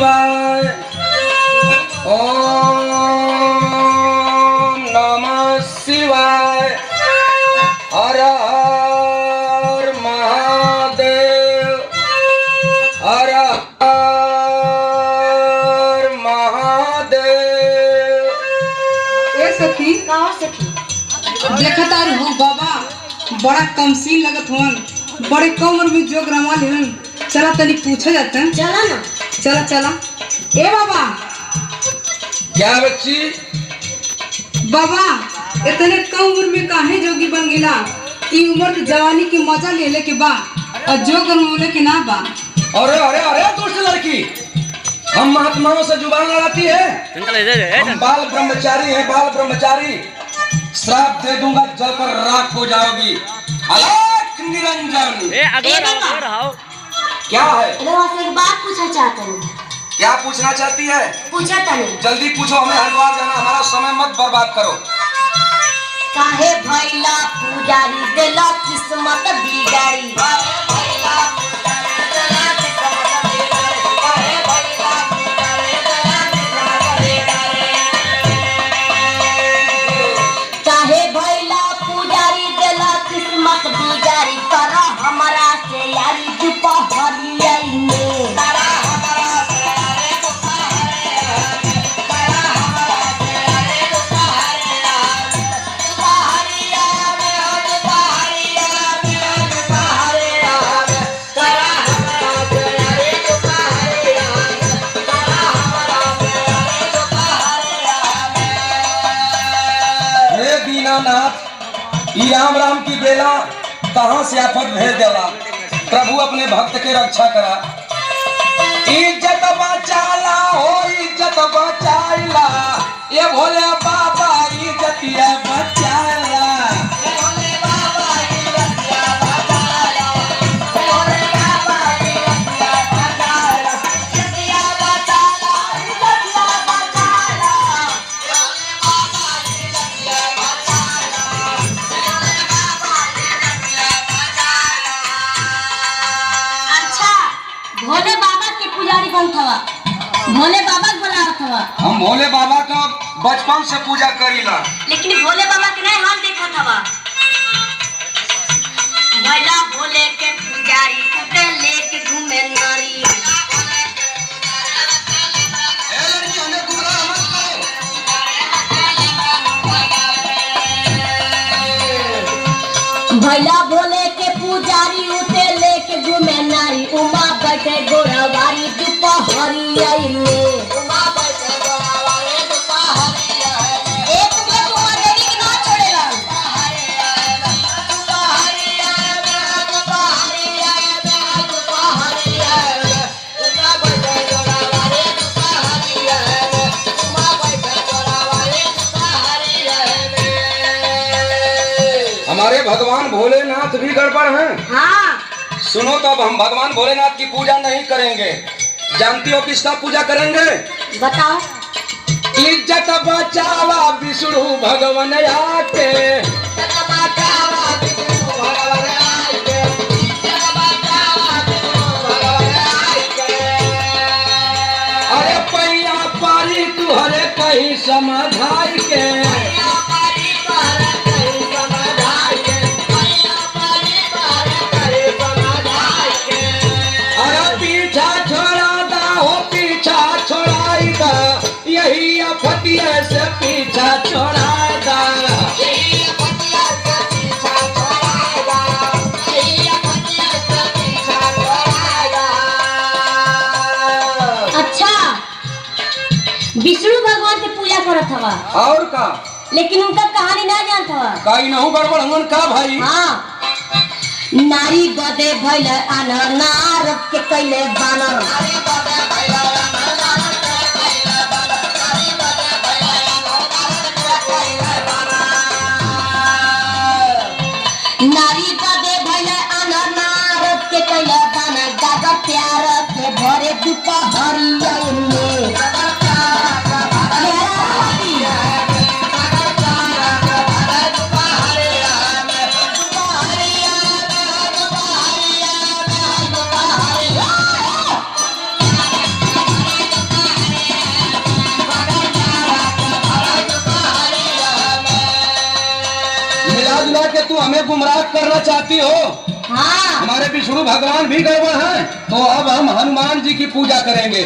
शिवाय। ओम नमः शिवाय। हर हर महादेव। हर हर महादेव। ए सखी देखता हो बाबा बड़ा कमसीन लगत हुन, बड़े कम उम्र में जोग रमाल हन। चला तनी पूछा जाता है। चला ना। चला चला। ए बाबा। क्या बच्ची? बाबा इतने कम उम्र में काहे जोगी बन गिला? ई उम्र तो जवानी की मजा ले ले के बा और जोग रमोले के ना बा। अरे अरे अरे दुष्ट लड़की, हम महात्माओं से जुबान लड़ाती है। हम बाल ब्रह्मचारी हैं, बाल ब्रह्मचारी। श्राप दे दूंगा, जलकर राख हो जाओगी। अलख निरंजन। क्या है? एक बात पूछना चाहता हूँ। क्या पूछना चाहती है? पूछा तनी। जल्दी पूछो, हमें हरिद्वार जाना, हमारा समय मत बर्बाद करो। काहे भैला पुजारी देला किस्मत बिगाड़ी। काहे भैला पुजारी देला किस्मत बिगाड़ी। करा हमारा से यारी दुपहरिया में। ई राम राम की बेला कहाँ से आफत भेज देला। प्रभु अपने भक्त के रक्षा करा। इज्जत बचाला हो, इज्जत बचाइला। ये भोले बाबा इज्जतिया बचाला। भोले बाबा के पुजारी बनत हवा, भोले बाबा के बुलावत हवा। हम भोले बाबा का बचपन से पूजा करीला, लेकिन भोले बाबा के नहीं हाल देखत हवा। भैला भोले के पुजारी उठे लेके घूमे नारी। भैला भोले के पुजारी उठे लेके घूमे नारी। उमा बैठे गोरावारी दुपहरिया में। उमा बैठे गोरावारी दुपहरिया में। एक मिनट उमा देवी के ना छोड़ेला। दुपहरिया में, दुपहरिया में, दुपहरिया में। उमा बैठे गोरावारी दुपहरिया में। उमा बैठे गोरावारी दुपहरिया में। हमारे भगवान भोलेनाथ भी गड़बड़ हैं। हाँ। सुनो तो अब हम भगवान भोलेनाथ की पूजा नहीं करेंगे। जानती हो किसका पूजा करेंगे? बताओ। इज्जत बचावा विष्णु भगवान आके। अरे पैया पारी तुहरे कहीं समझाई के। यही फतिया से पीछा छोड़ाएगा। अच्छा, विष्णु भगवान की पूजा करत हवा और का? लेकिन उनका कहानी ना जानत हवा। कहीं नहीं गड़बड़ हमन का भाई? हाँ। नारी गदे भइल अनर नारद के कैले बानर। नारी गदे भइल अनर नारद के कैले बानर। दादा प्यार के भरे दुपहरिया में। गुमराह करना चाहती हो? हाँ हमारे विष्णु भगवान भी गड़बड़ हैं, तो अब हम हनुमान जी की पूजा करेंगे।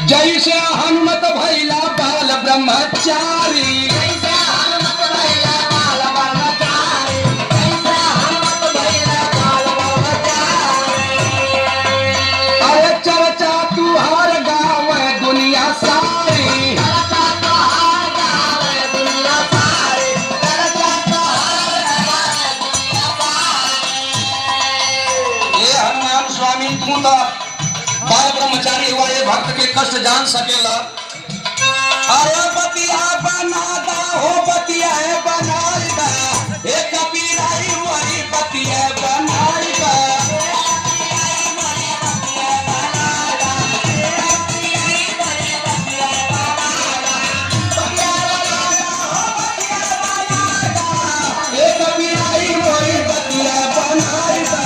जैसे हनुमत भैला बाल ब्रह्मचारी, अरे चर्चा तुहार गाँव दुनिया सारी। ये हनुमान स्वामी तू तो बाल ब्रह्मचारी हुआ, ये भक्त के कष्ट जान सकेला। अरे बतिया बनादा हो, बतिया बनाईदा, ए कबीराई वही बतिया बनाईदा। ए कबीराई वही बतिया बनाईदा।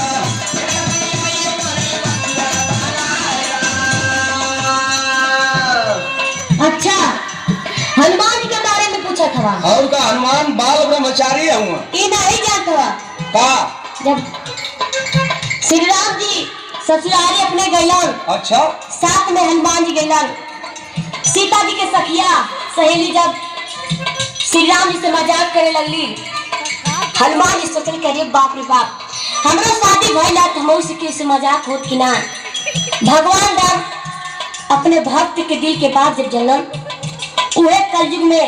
अच्छा हनुमान जी के बारे में पूछा था और का हनुमान बाल ब्रह्मचारी हूँ ये नहीं जानता का? जब श्री राम जी ससुरारी अपने गैलन, अच्छा साथ में हनुमान जी गैलन। सीता जी के सखिया सहेली जब श्री राम जी से मजाक करे लगली, हनुमान जी सोचल करे बाप रे बाप, हमरो शादी भइला त हमहू से मजाक होत कि ना। भगवान राम अपने भक्त के दिल के बात जब जनन, उहे कलयुग में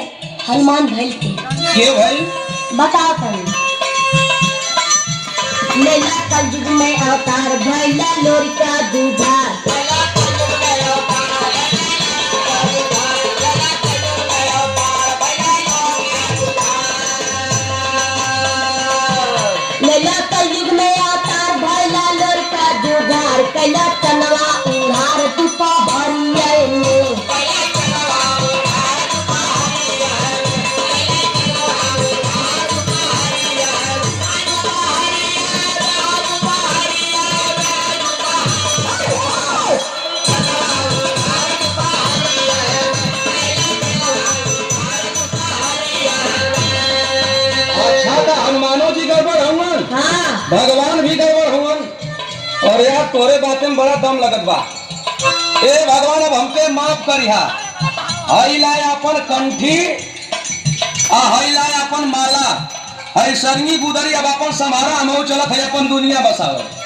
हनुमान भइल थे। के भाई बताओ तुम। लैला कलयुग में अवतार भइला लोरिका दुधार। लैला कलयुग में अवतार भइला लोरिका दुधार। कैला तनवा उधार तू तो भरिया में। अच्छा तो हनुमानो जी गड़बड़ हुवन, हाँ भगवान भी गड़बड़ हुवन। और यार तोरे बातें में बड़ा दम लगत बा। ए भगवान अब हमके माफ करिहा। हई लाए अपन कंठी आ हई लाए अपन माला, हई सरंगी गुदरी अब अपन समारा हमहू चलत है अपन दुनिया बसावे।